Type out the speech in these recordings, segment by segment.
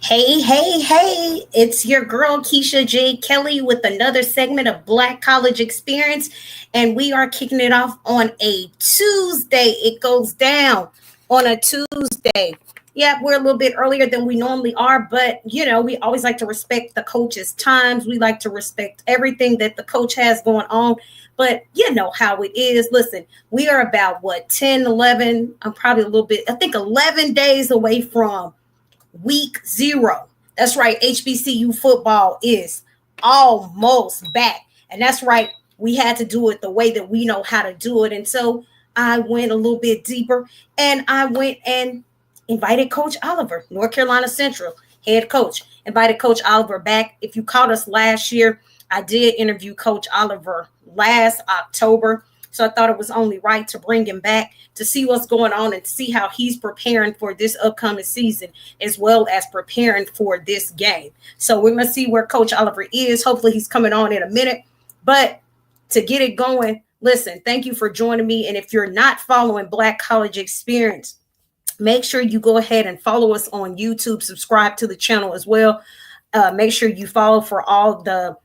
Hey, hey, hey, it's your girl Keisha J. Kelly with another segment of Black College Experience. And we are kicking it off on a Tuesday. It goes down on a Tuesday. Yeah, we're a little bit earlier than we normally are, but we always like to respect the coach's times. We like to respect everything that the coach has going on. But you know how it is. Listen, we are about 10, 11, I'm probably a little bit, I think 11 days away from week 0. That's right. HBCU football is almost back. And that's right. We had to do it the way that we know how to do it. And so I went a little bit deeper and I went and invited Coach Oliver, North Carolina Central head coach. Invited Coach Oliver back. If you caught us last year, I did interview Coach Oliver last October. So I thought it was only right to bring him back to see what's going on and see how he's preparing for this upcoming season, as well as preparing for this game. So we're going to see where Coach Oliver is. Hopefully he's coming on in a minute. But to get it going, listen, thank you for joining me. And if you're not following Black College Experience, make sure you go ahead and follow us on YouTube, subscribe to the channel as well. Make sure you follow for all the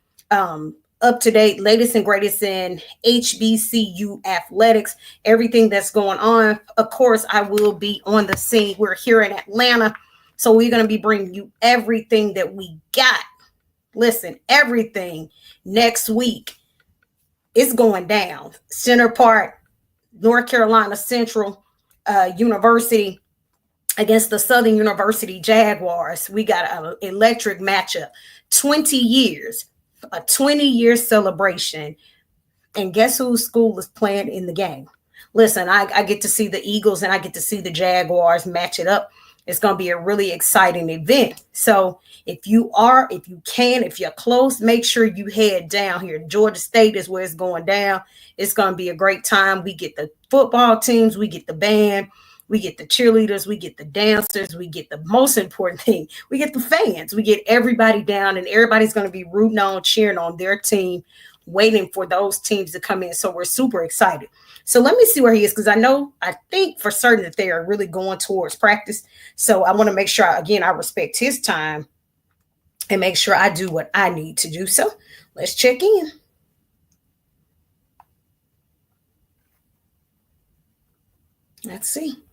up-to-date, latest and greatest in HBCU athletics, everything that's going on. Of course, I will be on the scene. We're here in Atlanta, so we're going to be bringing you everything that we got. Listen, everything next week is going down. Center Park, North Carolina Central University against the Southern University Jaguars. We got an electric matchup. 20 years. A 20-year celebration. And guess whose school is playing in the game? Listen, I get to see the Eagles and I get to see the Jaguars match it up. It's going to be a really exciting event. So if you're close, make sure you head down here. Georgia State is where it's going down. It's going to be a great time. We get the football teams, we get the band, we get the cheerleaders, we get the dancers, we get the most important thing, we get the fans, we get everybody down, and everybody's going to be rooting on, cheering on their team, waiting for those teams to come in. So we're super excited. So let me see where he is, because I think for certain that they are really going towards practice. So I want to make sure, I respect his time and make sure I do what I need to do. So let's check in. Let's see.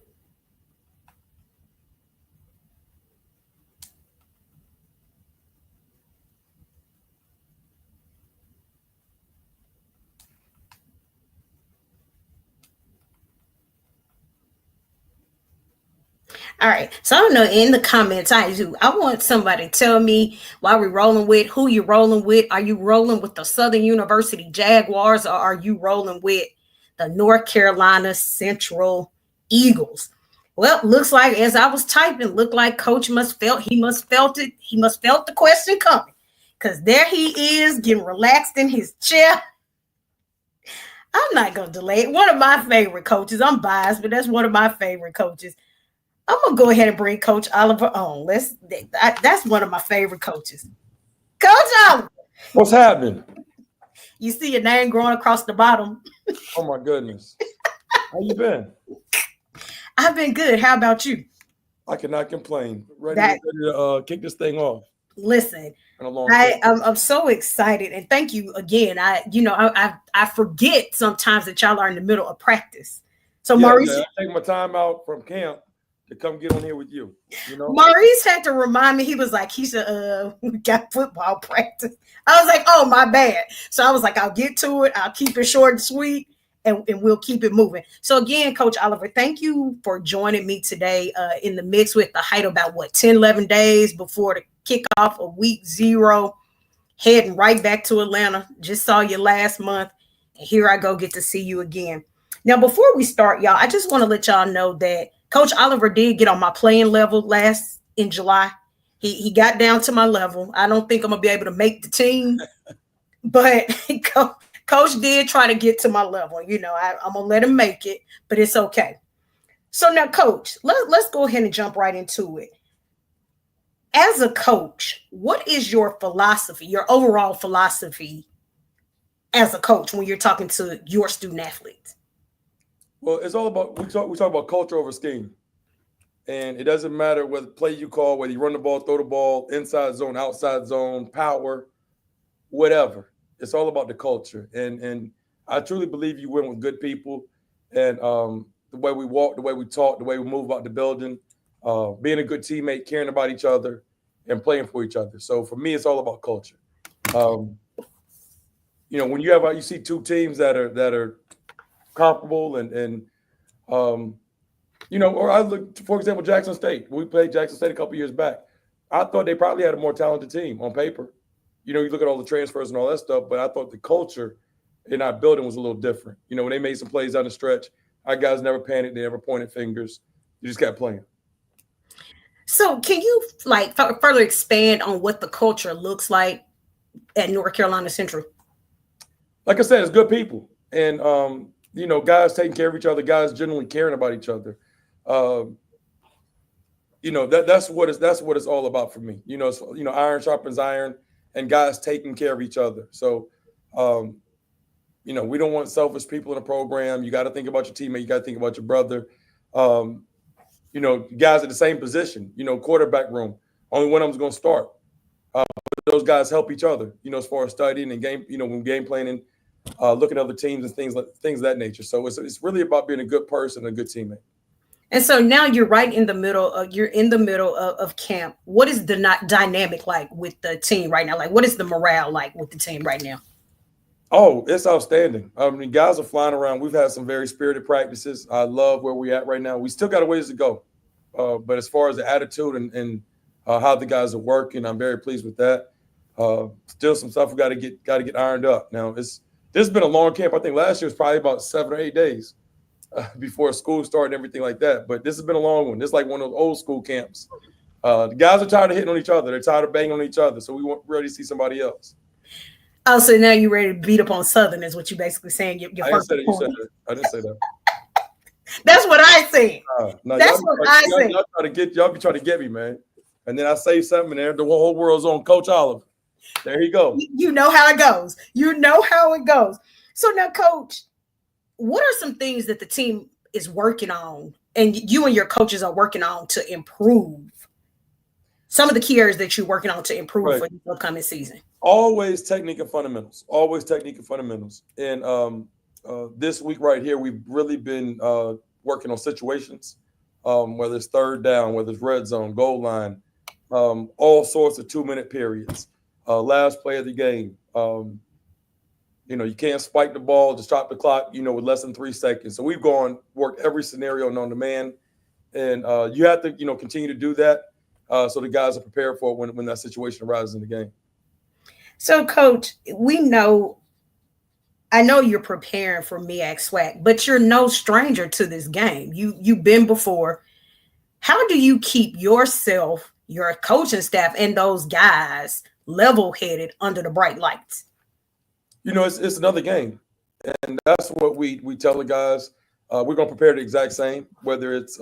All right. So I don't know, in the comments, I want somebody to tell me why we're rolling with, who you rolling with. Are you rolling with the Southern University Jaguars, or are you rolling with the North Carolina Central Eagles? Well, looks like, as I was typing, looked like Coach must felt it. He must felt the question coming, because there he is getting relaxed in his chair. I'm not going to delay it. One of my favorite coaches. I'm biased, but that's one of my favorite coaches. I'm going to go ahead and bring Coach Oliver on. That's one of my favorite coaches. Coach Oliver. What's happening? You see your name growing across the bottom. Oh, my goodness. How you been? I've been good. How about you? I cannot complain. Ready to kick this thing off. Listen, I'm so excited. And thank you again. I forget sometimes that y'all are in the middle of practice. So, Maurice. I take my time out from camp to come get on here with you. Maurice had to remind me. He was like, we got football practice. I was like, oh, my bad. So I was like, I'll get to it. I'll keep it short and sweet, and we'll keep it moving. So again, Coach Oliver, thank you for joining me today in the mix with the height about 10, 11 days before the kickoff of week 0, heading right back to Atlanta. Just saw you last month, and here I go, get to see you again. Now, before we start, y'all, I just want to let y'all know that Coach Oliver did get on my playing level in July. He got down to my level. I don't think I'm going to be able to make the team, but Coach did try to get to my level. I'm going to let him make it, but it's okay. So now, Coach, let's go ahead and jump right into it. As a coach, what is your philosophy, your overall philosophy as a coach when you're talking to your student athletes? Well, it's all about, we talk about culture over scheme. And it doesn't matter whether play you call, whether you run the ball, throw the ball, inside zone, outside zone, power, whatever. It's all about the culture. And I truly believe you win with good people and the way we walk, the way we talk, the way we move about the building, being a good teammate, caring about each other, and playing for each other. So for me, it's all about culture. Um, when you see two teams that are comparable and or I look, for example, Jackson State. We played Jackson State a couple years back. I thought they probably had a more talented team on paper. You look at all the transfers and all that stuff, but I thought the culture in our building was a little different. When they made some plays down the stretch, our guys never panicked, they never pointed fingers. You just kept playing. So can you further expand on what the culture looks like at North Carolina Central? Like I said, it's good people. And guys taking care of each other, guys generally caring about each other. That's what it's all about for me. Iron sharpens iron, and guys taking care of each other. So, we don't want selfish people in the program. You got to think about your teammate. You got to think about your brother. Guys at the same position. Quarterback room. Only one of them's going to start. Those guys help each other. As far as studying and game. When game planning, looking at other teams and things of that nature. So it's really about being a good person, and a good teammate. And so now you're right in the middle of camp. What is the dynamic like with the team right now? Like, what is the morale like with the team right now? Oh, it's outstanding. I mean, guys are flying around. We've had some very spirited practices. I love where we're at right now. We still got a ways to go. But as far as the attitude and how the guys are working, I'm very pleased with that. Still some stuff we got to get ironed up. Now, this has been a long camp. I think last year was probably about 7 or 8 days. Before school started and everything like that. But this has been a long one. This is like one of those old school camps. The guys are tired of hitting on each other. They're tired of banging on each other. So we want ready to see somebody else. Oh, so now you're ready to beat up on Southern is what you're basically saying. I didn't say that. You said that. I didn't say that. That's what I said. That's what I said. Y'all be trying to get me, man. And then I say something there. The whole world's on Coach Oliver. There you go. You know how it goes. So now, Coach, what are some things that the team is working on and you and your coaches are working on to improve? Some of the key areas that you're working on to improve for the upcoming season. Always technique and fundamentals. And this week right here, we've really been working on situations, whether it's third down, whether it's red zone, goal line, all sorts of 2-minute periods, last play of the game. You can't spike the ball, just stop the clock, with less than 3 seconds. So we've worked every scenario known to man. And you have to, continue to do that so the guys are prepared for it when that situation arises in the game. So, Coach, I know you're preparing for MEAC SWAC, but you're no stranger to this game. You've been before. How do you keep yourself, your coaching staff, and those guys level-headed under the bright lights? It's another game. And that's what we tell the guys. We're going to prepare the exact same, whether it's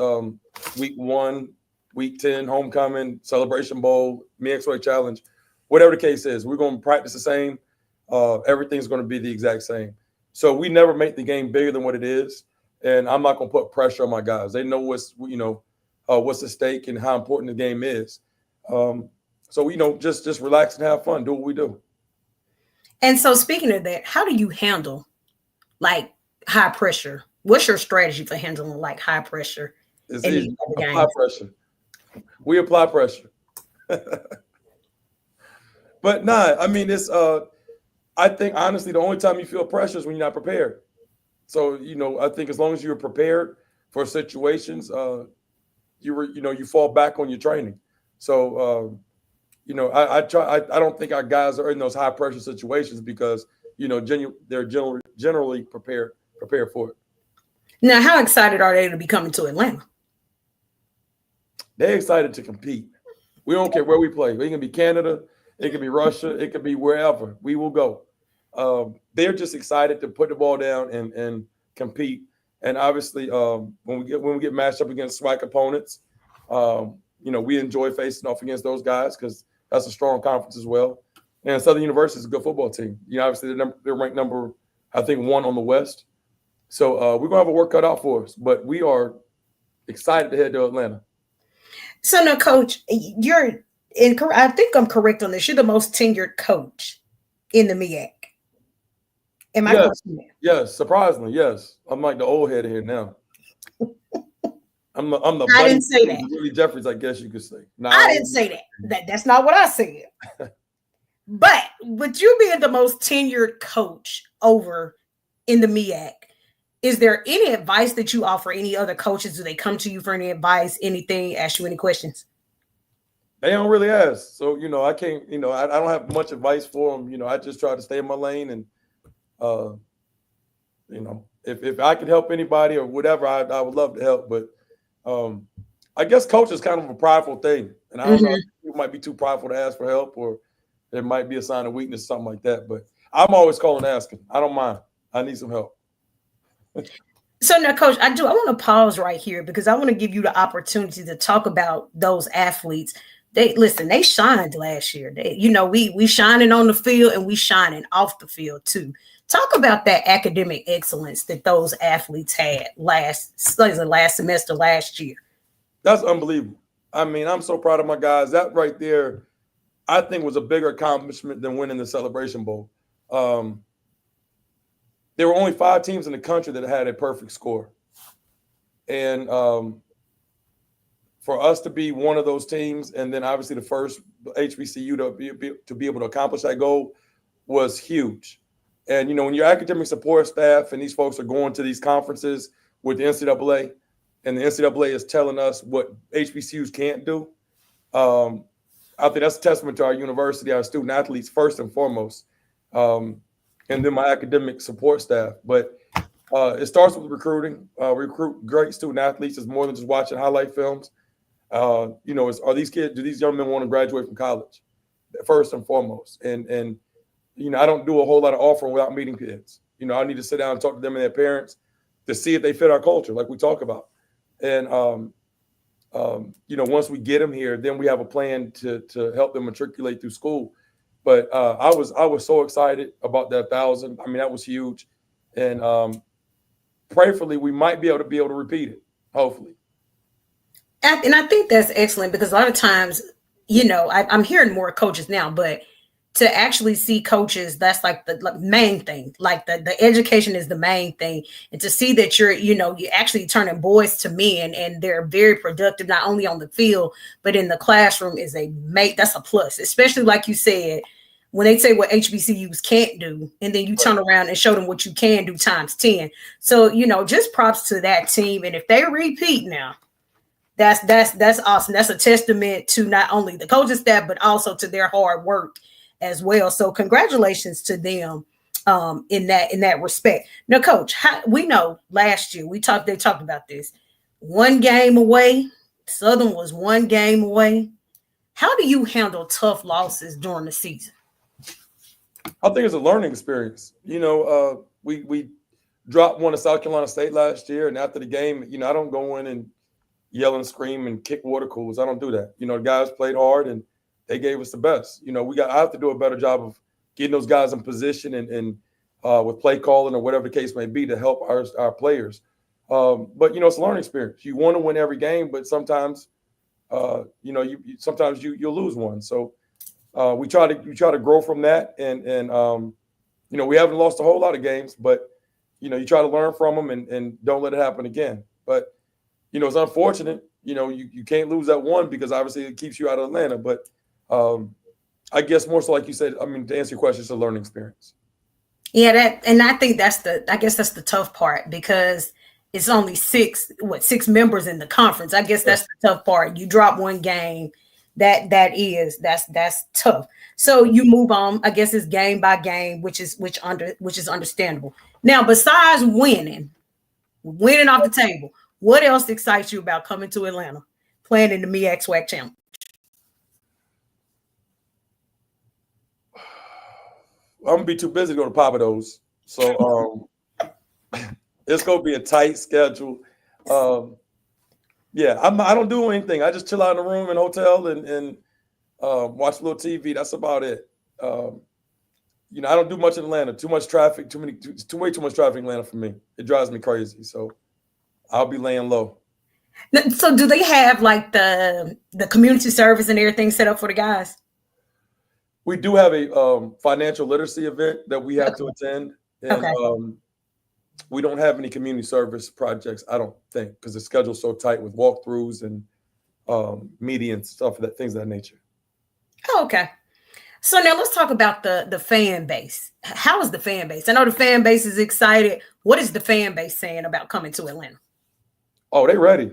week 1, week 10, homecoming, celebration bowl, MEAC SWAC challenge, whatever the case is. We're going to practice the same. Everything's going to be the exact same. So we never make the game bigger than what it is. And I'm not going to put pressure on my guys. They know what's at stake and how important the game is. So, just relax and have fun. Do what we do. And so speaking of that, how do you handle high pressure? What's your strategy for handling high pressure? It's easy. Apply pressure. We apply pressure. But I mean, it's I think honestly, the only time you feel pressure is when you're not prepared. So, I think as long as you're prepared for situations, you fall back on your training. So, I don't think our guys are in those high pressure situations because, they're generally prepared for it. Now, how excited are they to be coming to Atlanta? They're excited to compete. We don't care where we play. It can be Canada, it can be Russia, it could be wherever. We will go. They're just excited to put the ball down and compete. And obviously, when we get matched up against SWAC opponents, we enjoy facing off against those guys because that's a strong conference as well. And Southern University is a good football team. Obviously they're ranked number, I think, 1 on the West. So we're gonna have a work cut out for us. But we are excited to head to Atlanta. So now, Coach, you're incorrect. I think I'm correct on this. You're the most tenured coach in the MEAC. Am I correct Yes, in that? yes. Surprisingly, yes. I'm like the old head here now. I'm the I buddy didn't say that. Willie Jeffries, I guess you could say. I Now, didn't say that. That's not what I said. But with you being the most tenured coach over in the MEAC, is there any advice that you offer any other coaches? Do they come to you for any advice, anything, ask you any questions? they don't really ask. So, I can't, I don't have much advice for them. I just try to stay in my lane and, uh, if I can help anybody or whatever, I would love to help. But um, I guess coach is kind of a prideful thing. And I don't know, Mm-hmm. you might be too prideful to ask for help or there might be a sign of weakness, something like that. But I'm always calling asking. I don't mind. I need some help. So now, Coach, I want to pause right here because I want to give you the opportunity to talk about those athletes. They shined last year. We shining on the field and we shining off the field too. Talk about that academic excellence that those athletes had last semester, last year. That's unbelievable. I mean, I'm so proud of my guys. That right there, I think was a bigger accomplishment than winning the Celebration Bowl. Um, there were only 5 teams in the country that had a perfect score. And for us to be one of those teams, and then obviously the first HBCU to be able to accomplish that goal was huge. And when your academic support staff and these folks are going to these conferences with the NCAA, and the NCAA is telling us what HBCUs can't do, I think that's a testament to our university, our student athletes first and foremost, and then my academic support staff. But it starts with recruiting. Recruit great student athletes. It's more than just watching highlight films. Are these kids? Do these young men want to graduate from college? First and foremost, and I don't do a whole lot of offering without meeting kids. I need to sit down and talk to them and their parents to see if they fit our culture, like we talk about. And once we get them here, then we have a plan to help them matriculate through school. But I was so excited about that 1,000. I mean, that was huge, and prayerfully we might be able to repeat it. Hopefully. And I think that's excellent because a lot of times, I'm hearing more coaches now, but to actually see coaches, that's like the main thing. Like the education is the main thing. And to see that you're actually turning boys to men and they're very productive, not only on the field, but in the classroom that's a plus, especially like you said, when they say what HBCUs can't do, and then you turn around and show them what you can do times 10. So, just props to that team. And if they repeat now, that's awesome. That's a testament to not only the coaching staff, but also to their hard work as well. So congratulations to them in that respect. Now, Coach, we know last year they talked about this. One game away, Southern was one game away. How do you handle tough losses during the season? I think it's a learning experience. We dropped one to South Carolina State last year, and after the game, I don't go in and yell and scream and kick water coolers. I don't do that. The guys played hard and they gave us the best. I have to do a better job of getting those guys in position and with play calling or whatever the case may be to help our players. But it's a learning experience. You want to win every game, but sometimes you'll lose one. So we try to grow from that, and we haven't lost a whole lot of games, but you try to learn from them and don't let it happen again. But it's unfortunate. You can't lose that one because obviously it keeps you out of Atlanta. But I guess more so, like you said, I mean, to answer your question, it's a learning experience. Yeah, and I think that's the tough part because it's only six members in the conference. I guess that's the tough part. You drop one game, that's tough. So you move on. I guess it's game by game, which is understandable. Now, besides winning off the table, what else excites you about coming to Atlanta, playing in the MEAC SWAC Challenge? I'm gonna be too busy to go to Papa Do's, so it's gonna be a tight schedule. Yeah, I don't do anything. I just chill out in the room in a hotel and watch a little TV. That's about it. I don't do much in Atlanta. Too much traffic. Way too much traffic in Atlanta for me. It drives me crazy. So I'll be laying low. So do they have like the community service and everything set up for the guys? We do have a financial literacy event that we have to attend, and Okay. we don't have any community service projects. I don't think because the schedule's so tight with walkthroughs and media and stuff that things of that nature. Oh, okay. So now let's talk about the fan base. How is the fan base? I know the fan base is excited. What is the fan base saying about coming to Atlanta? Oh, they ready.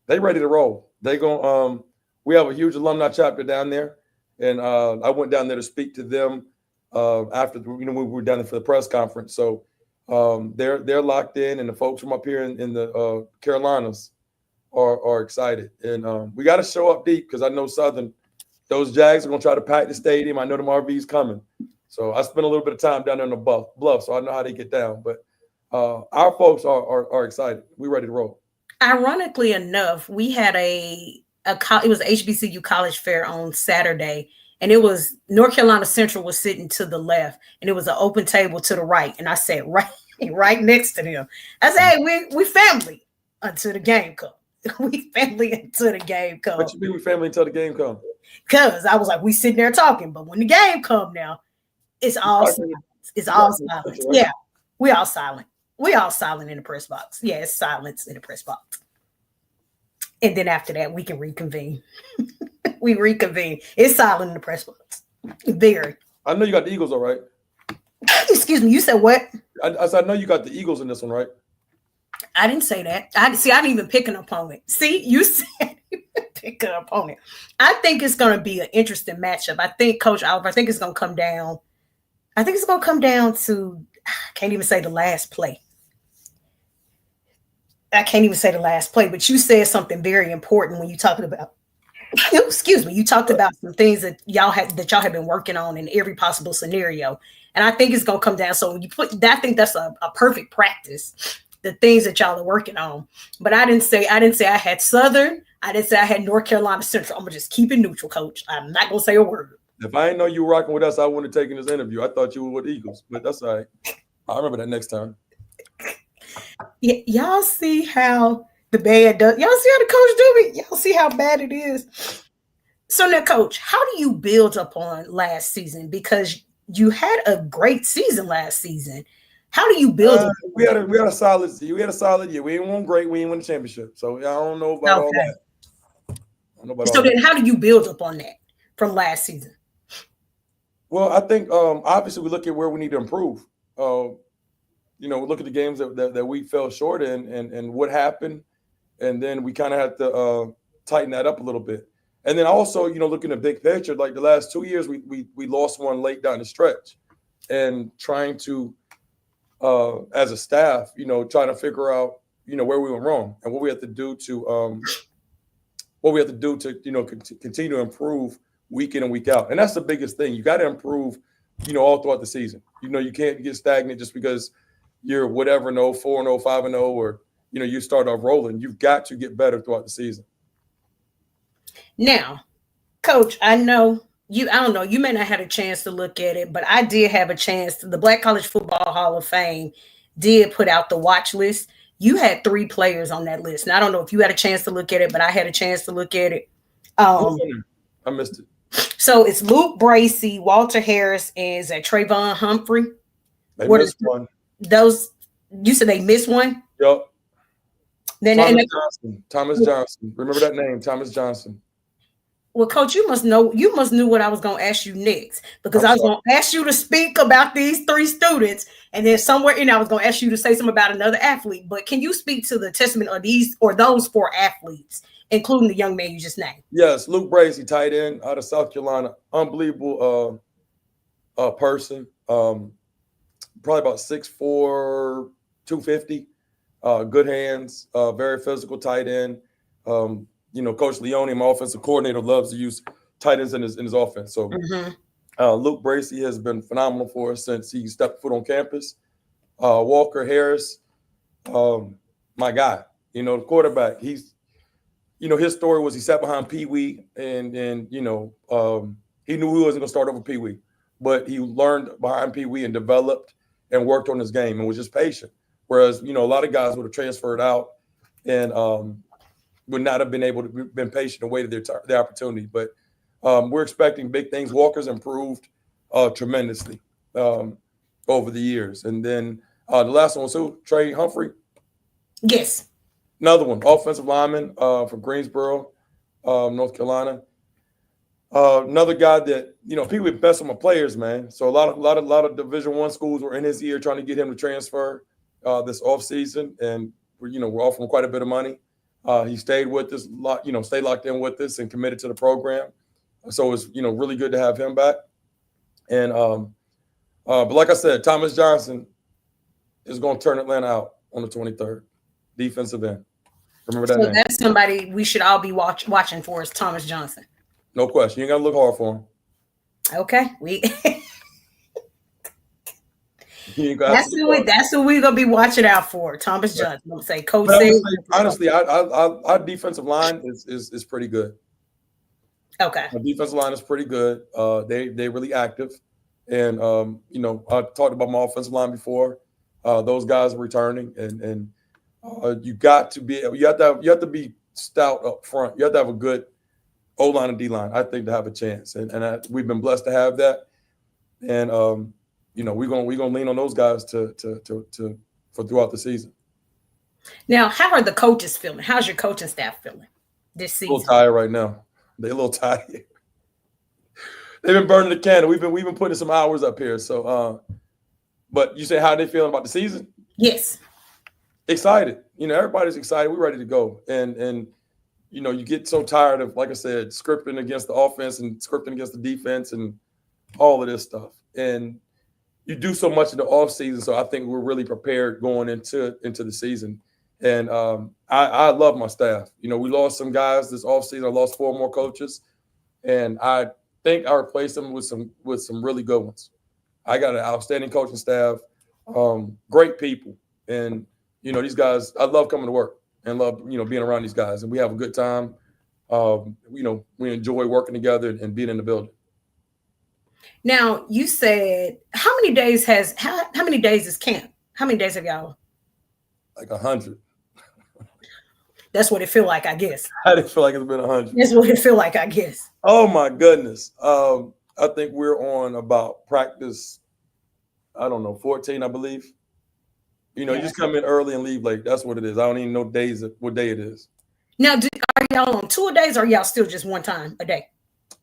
They ready to roll. They go. We have a huge alumni chapter down there, and I went down there to speak to them after we were down there for the press conference. So they're locked in, and the folks from up here in the Carolinas are excited, and we got to show up deep because I know Southern. Those Jags are gonna try to pack the stadium. I know them RVs coming, so I spent a little bit of time down there in the bluff, so I know how they get down. But our folks are excited. We ready to roll. Ironically enough, we had it was HBCU college fair on Saturday, and it was North Carolina Central was sitting to the left, and it was an open table to the right, and I sat right next to them. I said, "Hey, we family until the game comes. We family until the game comes." What you mean we family until the game comes? Because I was like, we sitting there talking, but when the game come now, it's all silence. It's all silence. Yeah, we all silent. We all silent in the press box. Yeah, it's silence in the press box. And then after that, we can reconvene. We reconvene. It's silent in the press box. Very. I know you got the Eagles, all right. Excuse me. You said what? I said I know you got the Eagles in this one, right? I didn't say that. I didn't even pick an opponent. See, you said pick an opponent. I think it's going to be an interesting matchup. I think Coach Oliver, I think it's going to come down. I think it's going to come down to, I can't even say the last play. I can't even say the last play, but you said something very important when you talked about, excuse me, you talked about some things that y'all have been working on in every possible scenario. And I think it's going to come down. So when you put that, I think that's a perfect practice, the things that y'all are working on. But I didn't say I had Southern. I didn't say I had North Carolina Central. I'm going to just keep it neutral, Coach. I'm not going to say a word. If I didn't know you were rocking with us, I wouldn't have taken this interview. I thought you were with the Eagles, but that's all right. I'll remember that next time. Y'all see how the bad does. Y'all see how the coach do it. Y'all see how bad it is. So now, Coach, how do you build upon last season? Because you had a great season last season. How do you build? We had a solid year. We had a solid year. We ain't won great. We ain't win the championship. So I don't know about all that. So then, how do you build upon that from last season? Well, I think obviously we look at where we need to improve. We look at the games that we fell short in and what happened, and then we kind of had to tighten that up a little bit. And then also, looking at the big picture, like the last 2 years, we lost one late down the stretch, and trying to, as a staff, trying to figure out, where we went wrong and what we have to do to, continue to improve week in and week out. And that's the biggest thing. You got to improve, all throughout the season. You can't get stagnant just because you're whatever, 4-0, 5-0, or, you start off rolling. You've got to get better throughout the season. Now, Coach, I don't know, you may not have a chance to look at it, but I did have a chance. The Black College Football Hall of Fame did put out the watch list. You had 3 players on that list. And I don't know if you had a chance to look at it, but I had a chance to look at it. I missed it. So it's Luke Bracey, Walter Harris, and is that Trayvon Humphrey? They missed one. Those, you said they missed one? Yep. Then Thomas Johnson. Remember that name, Thomas Johnson. Well, Coach, you must know what I was going to ask you next, because I was going to ask you to speak about these 3 students, and then somewhere in I was going to ask you to say something about another athlete. But can you speak to the testament of those 4 athletes, including the young man you just named? Yes, Luke Bracey, tight end out of South Carolina, unbelievable person. Probably about 6'4", 250. Good hands, very physical tight end. Coach Leone, my offensive coordinator, loves to use tight ends in his offense. So Luke Bracey has been phenomenal for us since he stepped foot on campus. Walker Harris, my guy, the quarterback. He's, his story was he sat behind Pee Wee and he knew he wasn't going to start over Pee Wee, but he learned behind Pee Wee and developed and worked on his game and was just patient. Whereas, a lot of guys would have transferred out and, would not have been able to been patient and waited their opportunity. But we're expecting big things. Walker's improved tremendously over the years. And then the last one was who? Trey Humphrey? Yes. Another one, offensive lineman from Greensboro, North Carolina. Another guy that people invest on my players, man. So a lot of Division I schools were in his ear trying to get him to transfer this offseason, and we're offering quite a bit of money. He stayed with us, stayed locked in with us and committed to the program. So it's really good to have him back. And but like I said, Thomas Johnson is going to turn Atlanta out on the 23rd, defensive end. Remember that name. That's somebody we should all be watching for is Thomas Johnson. No question. You ain't got to look hard for him. Okay, that's who we're gonna be watching out for. Thomas Johnson. I'm gonna say Coach. Honestly, our defensive line is pretty good. Okay. Our defensive line is pretty good. They're really active, and I talked about my offensive line before. Those guys are returning, and you have to be stout up front. You have to have a good O-line and D-line, I think, to have a chance, and we've been blessed to have that. And we're gonna lean on those guys for throughout the season. Now, how are the coaches feeling? How's your coaching staff feeling this season? A little tired right now. They're a little tired. They've been burning the candle. We've been putting some hours up here. So, but you say how they feeling about the season? Yes. Excited. Everybody's excited. We're ready to go. And you get so tired of, like I said, scripting against the offense and scripting against the defense and all of this stuff. And you do so much in the offseason, so I think we're really prepared going into the season. And I love my staff. We lost some guys this offseason. I lost 4 more coaches, and I think I replaced them with some really good ones. I got an outstanding coaching staff, great people, and these guys. I love coming to work and love being around these guys, and we have a good time. We enjoy working together and being in the building. Now, you said how many days is camp? How many days have y'all? Like 100. That's what it feel like, I guess. I didn't feel like it's been 100. That's what it feel like, I guess. Oh my goodness. I think we're on about practice, I don't know, 14, I believe. You just come in early and leave late. That's what it is. I don't even know what day it is. Now, are y'all on 2 days or y'all still just one time a day?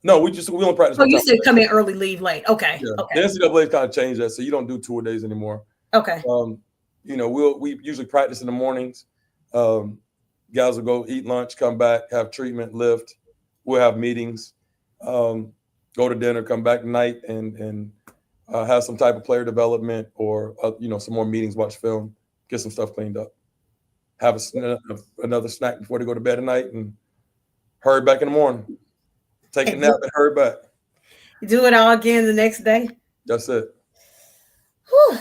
No, we don't practice. Oh, you said come in early, leave late. Okay. Yeah. Okay. The NCCU kind of changed that, so you don't do 2 days anymore. Okay. We usually practice in the mornings. Guys will go eat lunch, come back, have treatment, lift. We'll have meetings, go to dinner, come back tonight, and have some type of player development or some more meetings, watch film, get some stuff cleaned up, have another snack before they go to bed at night, and hurry back in the morning. Take a nap and hurry back. Do it all again the next day. That's it. Whew.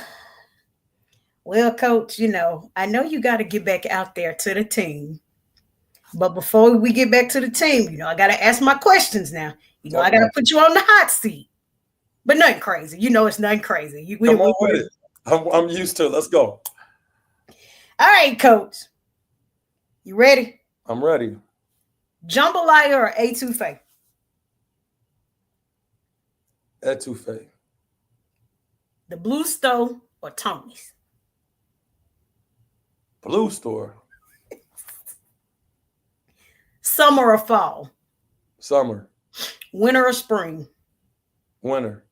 Well, Coach, I know you got to get back out there to the team. But before we get back to the team, I got to ask my questions now. I got to put you on the hot seat. But nothing crazy. It's nothing crazy. Come on with it. I'm used to it. Let's go. All right, Coach. You ready? I'm ready. Jambalaya or etouffee? Etouffee. The Blue Stove or Tony's? Blue Store. Summer or fall? Summer. Winter or spring? Winter.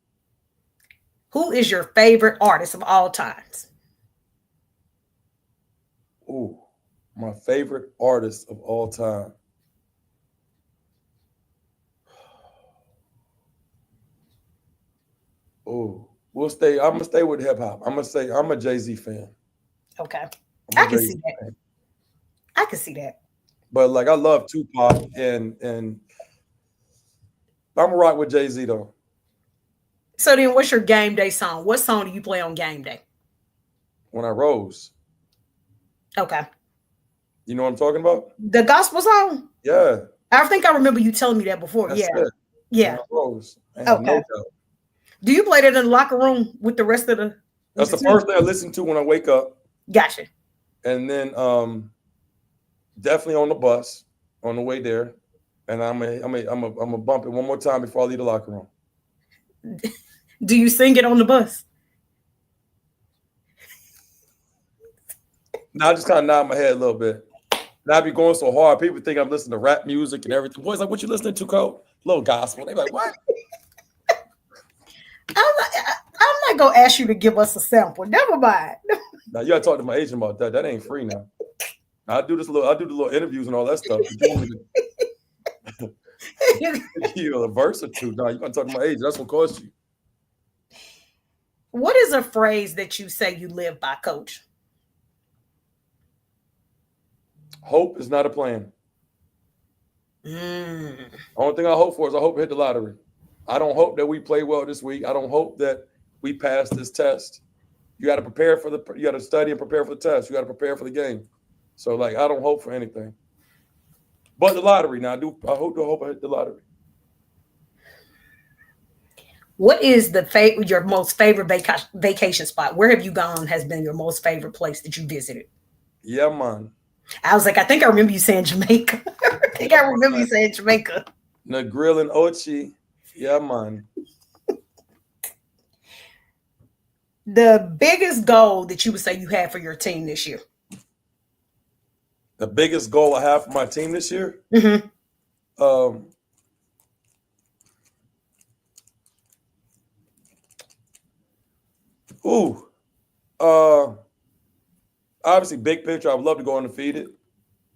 Who is your favorite artist of all times? Ooh, my favorite artist of all time. Oh, I'm gonna stay with hip hop. I'm gonna say I'm a Jay-Z fan. Okay. I can see that. Fan. I can see that. But I love Tupac and I'm gonna rock with Jay-Z though. So then what's your game day song? What song do you play on game day? When I Rose. Okay. You know what I'm talking about? The gospel song? Yeah. I think I remember you telling me that before. That's yeah. It. Yeah. When I Rose. Okay. No, do you play that in the locker room with the rest of the? That's the first thing I listen to when I wake up. Gotcha. And then definitely on the bus. on the way there, and I'm gonna bump it one more time before I leave the locker room. Do you sing it on the bus? Now I just kind of nod my head a little bit. Now I be going so hard, people think I'm listening to rap music and everything. Boys like, what you listening to, Cole? Little gospel. They like, what? I'm not gonna ask you to give us a sample. Never mind. Now you gotta talk to my agent about that. That ain't free now. I do the little interviews and all that stuff. You a verse or two. Now you gotta talk to my agent. That's what costs you. What is a phrase that you say you live by, Coach? Hope is not a plan. Only thing I hope for is I hope to hit the lottery. I don't hope that we play well this week. I don't hope that we pass this test. You got to prepare for you got to study and prepare for the test. You got to prepare for the game. So like, I don't hope for anything. But the lottery now, I hope I hit the lottery. What is your most favorite vacation spot? Where have you gone has been your most favorite place that you visited? Yeah, man. I was like, I think I remember you saying Jamaica. I remember you saying Jamaica. The grill in Ochi. Yeah, man. The biggest goal that you would say you had for your team this year? The biggest goal I have for my team this year? Obviously, big picture, I would love to go undefeated.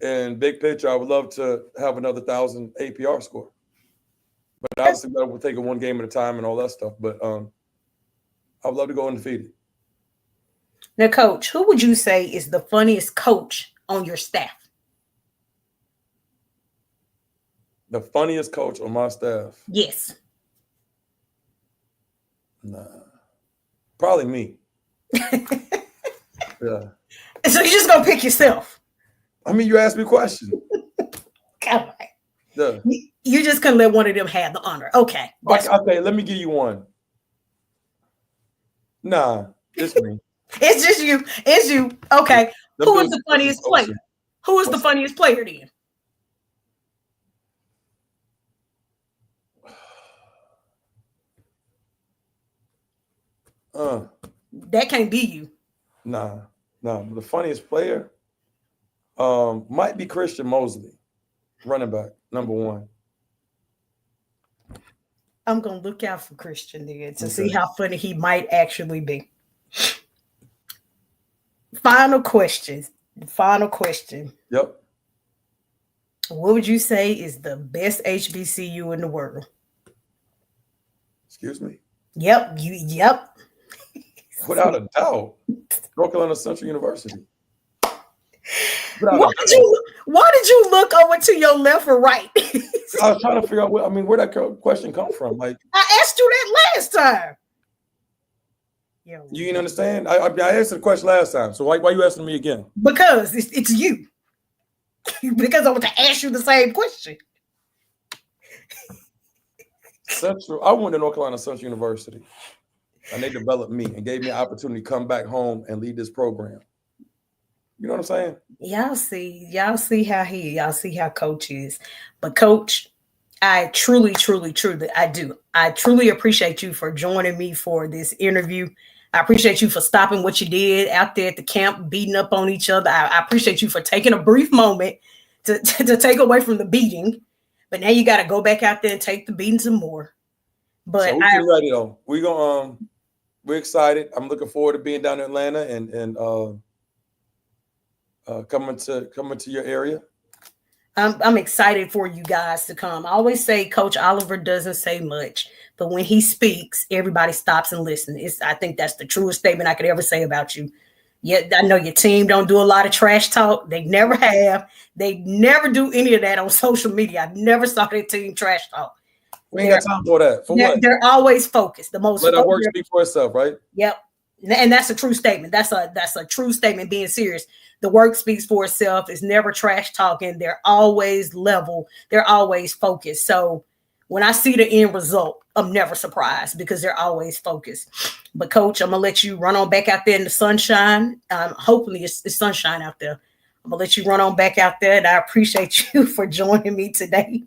And big picture, I would love to have another 1,000 APR score. But obviously, we'll take it one game at a time and all that stuff. But I would love to go undefeated. Now, Coach, who would you say is the funniest coach on your staff? The funniest coach on my staff? Yes. Nah. Probably me. Yeah. So you're just going to pick yourself? I mean, you asked me a question. Come on. Yeah. You just couldn't let one of them have the honor. Okay. Okay, let me give you one. Nah, it's me. It's just you. It's you. Okay. Who is the funniest player? Who is the funniest player then? That can't be you. Nah. The funniest player might be Christian Mosley, running back, number 1. I'm going to look out for Christian then to see how funny he might actually be. Final question. Yep. What would you say is the best HBCU in the world? Excuse me? Yep. Without a doubt. North Carolina Central University. Why did you look over to your left or right? I was trying to figure out where that question come from. Like, I asked you that last time. You didn't understand? I answered the question last time. So why you asking me again? Because it's you. Because I want to ask you the same question. Central. I went to North Carolina Central University, and they developed me and gave me an opportunity to come back home and lead this program. You know what I'm saying? Y'all see how Coach is. But Coach, I truly, I truly appreciate you for joining me for this interview. I appreciate you for stopping what you did out there at the camp, beating up on each other. I appreciate you for taking a brief moment to take away from the beating. But now you got to go back out there and take the beating some more. But so we're ready though. We're excited. I'm looking forward to being down in Atlanta and coming to your area. I'm excited for you guys to come. I always say Coach Oliver doesn't say much, but when he speaks, everybody stops and listens. I think that's the truest statement I could ever say about you. Yeah, I know your team don't do a lot of trash talk. They never have. They never do any of that on social media. I've never saw their team trash talk. We ain't got time for that. For what? They're always focused. Let our work speak for itself, right? Yep. And that's a true statement. That's a true statement, being serious. The work speaks for itself. It's never trash talking. They're always level. They're always focused. So when I see the end result, I'm never surprised because they're always focused. But Coach, I'm going to let you run on back out there in the sunshine. Hopefully it's sunshine out there. I'm gonna let you run on back out there, and I appreciate you for joining me today.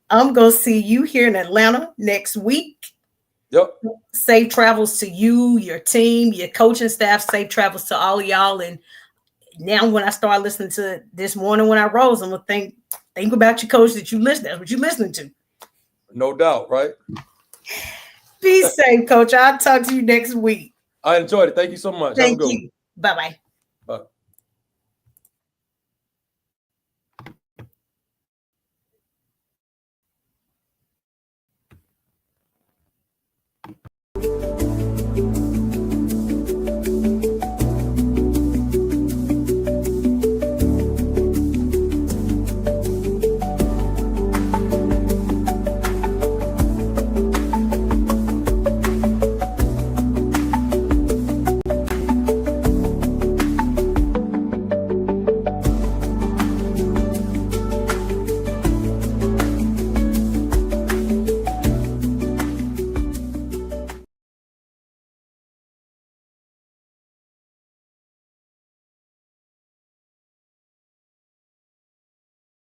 I'm gonna see you here in Atlanta next week. Yep. Safe travels to you, your team, your coaching staff. Safe travels to all of y'all. And now, when I start listening to it this morning when I rose, I'm gonna think about your coach that you listen. That's what you're listening to. No doubt, right? Be safe, Coach. I'll talk to you next week. I enjoyed it. Thank you so much. Thank you. Bye-bye.